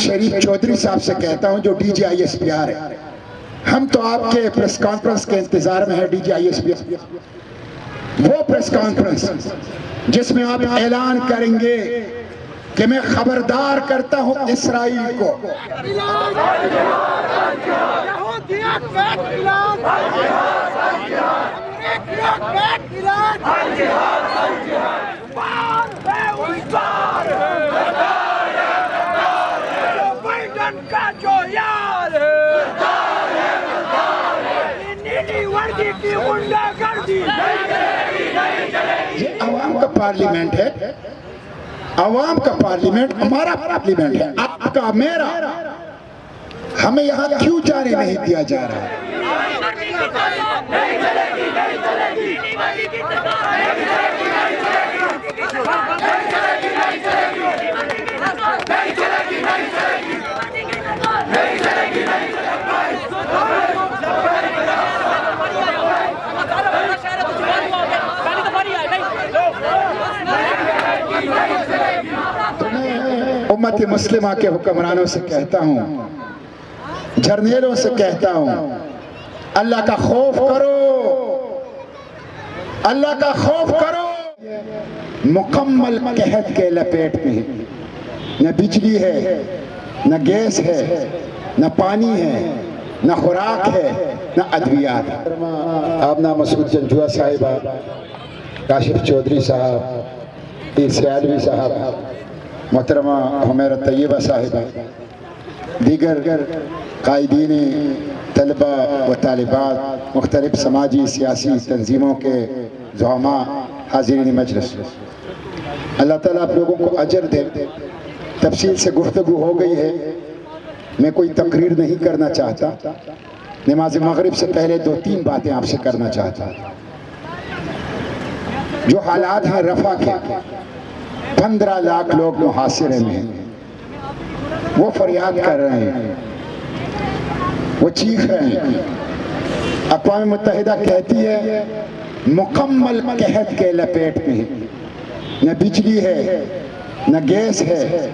شریف چودھری صاحب سے کہتا ہوں جو D G I S P R ہے، ہم تو آپ کے پریس کانفرنس کے انتظار میں ہے D G I S P R, وہ پریس کانفرنس جس میں آپ اعلان کریں گے کہ میں خبردار کرتا ہوں اسرائیل کو یہ عوام کا پارلیمنٹ ہے، عوام کا پارلیمنٹ ہمارا پارلیمنٹ ہے، آپ کا میرا، ہمیں یہاں کیوں جانے نہیں دیا جا رہا ہے؟ امت مسلمہ کے حکمرانوں سے کہتا ہوں، جرنیلوں سے کہتا ہوں، اللہ کا خوف کرو، اللہ کا خوف کرو۔ مکمل قحط کے لپیٹ میں نہ بجلی ہے، نہ گیس ہے، نہ پانی ہے، نہ خوراک ہے، نہ ادویات۔ آبنا مسعود جنجوہ صاحبہ، کاشف چودھری صاحب، پیر سیالوی صاحب، محترمہ حمیرہ طیبہ صاحبہ، دیگر قائدین طلبہ و طالبات، مختلف سماجی سیاسی تنظیموں کے زعماء، حاضرین مجلس، اللہ تعالیٰ آپ لوگوں کو اجر دے۔ تفصیل سے گفتگو ہو گئی ہے، میں کوئی تقریر نہیں کرنا چاہتا، نماز مغرب سے پہلے 2-3 باتیں آپ سے کرنا چاہتا۔ جو حالات ہیں رفح کے، 15 لاکھ لوگ محاصرے میں ہیں، وہ فریاد کر رہے ہیں، وہ چیخ رہے ہیں۔ اقوام متحدہ کہتی ہے مکمل قحط کے لپیٹ میں ہے، نہ بجلی ہے، نہ گیس ہے،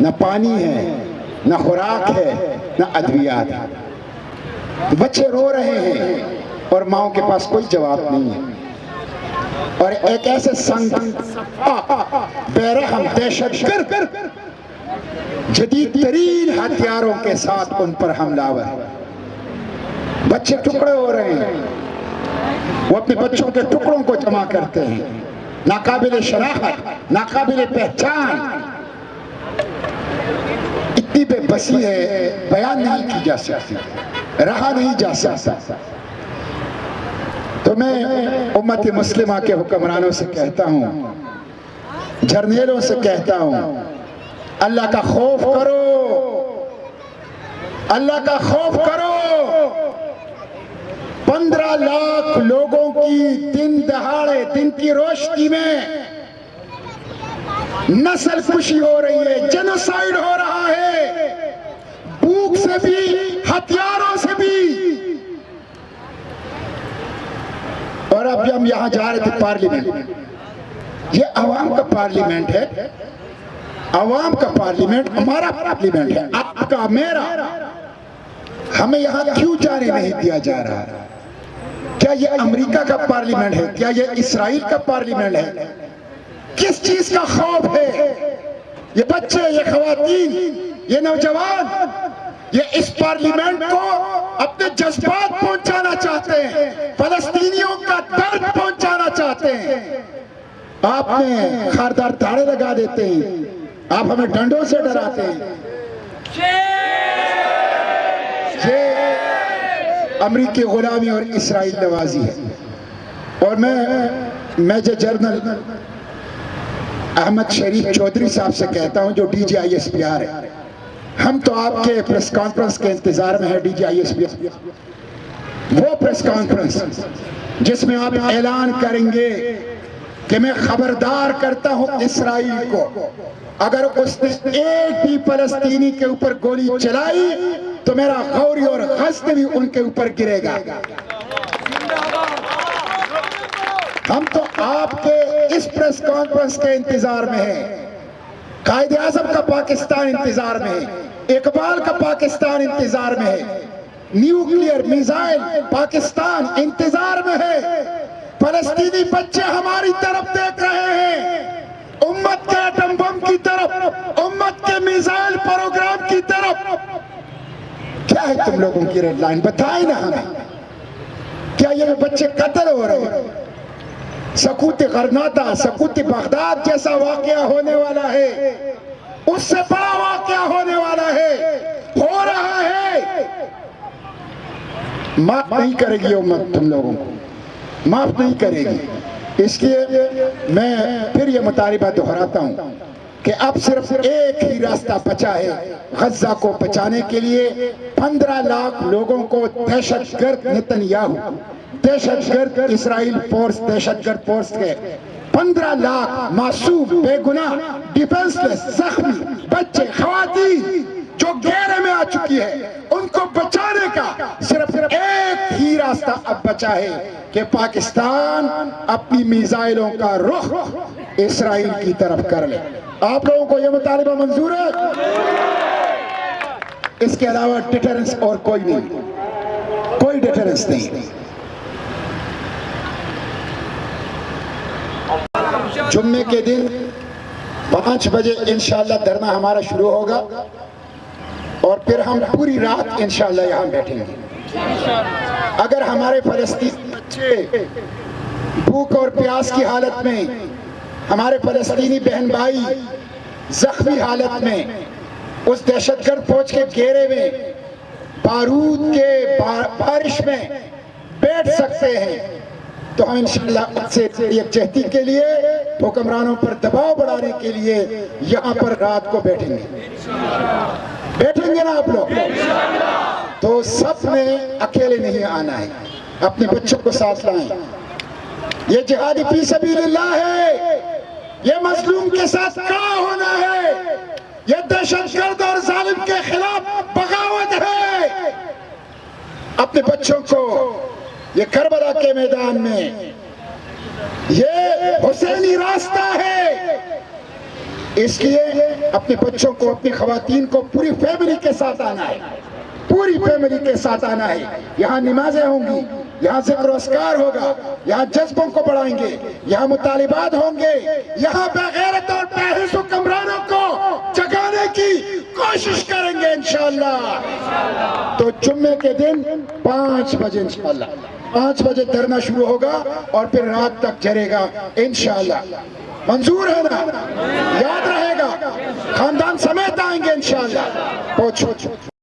نہ پانی ہے، نہ خوراک ہے، نہ ادویات ہے۔ بچے رو رہے ہیں اور ماؤں کے پاس کوئی جواب نہیں ہے، اور ایک ایسے سنگ بے رحم دہشت گرد جدید ترین ہتھیاروں کے ساتھ ان پر حملہ آور، بچے ٹکڑے ہو رہے ہیں، وہ اپنے بچوں کے ٹکڑوں کو جمع کرتے ہیں، ناقابل شناخت، ناقابل پہچان، اتنی بے بسی ہے بیان نہیں کی جا سکتی، رہا نہیں جا سکتا۔ تو میں امت مسلمہ کے حکمرانوں سے کہتا ہوں، جرنیلوں سے کہتا ہوں، اللہ کا خوف کرو، اللہ کا خوف کرو۔ 15 لاکھ لوگوں کی دن دہاڑے، دن کی روشنی میں نسل کشی ہو رہی ہے، جنوسائیڈ ہو رہا ہے، بھوک سے بھی، ہتھیاروں سے بھی۔ اور اب ہم یہاں جا رہے تھے پارلیمنٹ، یہ عوام کا پارلیمنٹ ہے، عوام کا پارلیمنٹ ہمارا پارلیمنٹ ہے، آپ کا میرا، ہمیں یہاں کیوں جانے نہیں دیا جا رہا؟ کیا یہ امریکہ کا پارلیمنٹ ہے؟ کیا یہ اسرائیل کا پارلیمنٹ ہے؟ کس چیز کا خوف ہے؟ یہ بچے، یہ خواتین، یہ نوجوان، یہ اس پارلیمنٹ کو اپنے جذبات پہنچانا چاہتے ہیں، فلسطینیوں کا درد پہنچانا چاہتے ہیں۔ آپ نے خاردار تاڑے لگا دیتے ہیں، آپ ہمیں ڈنڈوں سے ڈراتے ہیں۔ یہ امریکی غلامی اور اسرائیل نوازی ہے۔ اور میں میجر جنرل احمد شریف چودھری صاحب سے کہتا ہوں جو D G I S P R ہے، ہم تو آپ کے پریس کانفرنس کے انتظار میں ہے D G I S P R, وہ پریس کانفرنس جس میں آپ اعلان کریں گے کہ میں خبردار کرتا ہوں اسرائیل کو، اگر اس نے ایک بھی فلسطینی کے اوپر گولی چلائی تو میرا غوری اور غزہ بھی ان کے اوپر گرے گا۔ ہم تو آپ کے اس پریس کانفرنس کے انتظار میں ہیں۔ قائد اعظم کا پاکستان انتظار میں ہے، اقبال کا پاکستان انتظار میں ہے، نیوکلیئر میزائل پاکستان انتظار میں ہے، فلسطینی بچے ہماری طرف دیکھ رہے ہیں، امت کے ایٹم بم کی طرف، امت کے میزائل پروگرام کی طرف۔ کیا ہے تم لوگوں کی ریڈ لائن؟ بتائیں نا ہمیں، کیا یہ بچے قتل ہو رہے ہیں؟ سقوط غرناطہ، سقوط بغداد جیسا واقعہ ہونے والا ہے، اس سے بڑا واقعہ ہونے والا ہے، ہو رہا ہے۔ معاف نہیں کرے گی امت تم لوگوں کو، معاف نہیں کرے گی۔ اس لیے میں پھر یہ مطالبہ دہراتا ہوں کہ اب صرف ایک ہی راستہ بچا ہے غزہ کو بچانے کے لیے۔ 15 لاکھ لوگوں کو دہشت گرد نتنیاہو، دہشت گرد اسرائیل فورس، دہشت گرد فورس کے 15 لاکھ معصوم، بے گناہ، ڈیفنس لیس، زخمی بچے، خواتین جو گھیرے میں آ چکی ہے، ان کو بچانے کا صرف ایک ہی راستہ اب بچا ہے کہ پاکستان اپنی میزائلوں کا رخ اسرائیل کی طرف کر لے۔ آپ لوگوں کو یہ مطالبہ منظور ہے؟ اس کے علاوہ ڈیٹرنس اور کوئی نہیں، کوئی ڈیٹرنس نہیں۔ جمعے کے دن 5 بجے انشاءاللہ دھرنا ہمارا شروع ہوگا، اور پھر ہم پوری رات انشاءاللہ یہاں بیٹھیں گے۔ اگر ہمارے فلسطینی بچے بھوک اور پیاس کی حالت میں، ہمارے فلسطینی بہن بھائی زخمی حالت میں اس دہشت گرد فوج کے گھیرے میں بارود کے بارش میں بیٹھ سکتے ہیں، تو ہم انشاءاللہ ان سے یکجہتی کے لیے، حکمرانوں پر دباؤ بڑھانے کے لیے یہاں پر رات کو بیٹھیں گے۔ بیٹھیں گے نا آپ لوگ؟ تو سب نے اکیلے نہیں آنا ہے، اپنے بچوں کو ساتھ لائیں۔ یہ جہاد فی سبیل اللہ ہے، یہ مظلوم کے ساتھ کھڑا ہونا ہے، یہ دہشت گرد اور ظالم کے خلاف بغاوت ہے۔ اپنے بچوں کو یہ کربلا کے میدان میں، یہ حسینی راستہ ہے، اس لیے اپنے بچوں کو، اپنی خواتین کو پوری فیملی کے ساتھ آنا ہے، پوری فیملی کے ساتھ آنا ہے۔ یہاں نمازیں ہوں گی، یہاں ذکر و اذکار ہوگا، یہاں جذبوں کو بڑھائیں گے، یہاں مطالبات ہوں گے، یہاں بے غیرت اور بے حس حکمرانوں کو جگانے کی کوشش کریں گے انشاءاللہ۔ تو جمعے کے دن 5 بجے انشاءاللہ 5 بجے دھرنا شروع ہوگا، اور پھر رات تک جرے گا انشاءاللہ۔ منظور ہے نا؟ یاد رہے گا، خاندان سمیت آئیں گے انشاءاللہ۔ پہنچو۔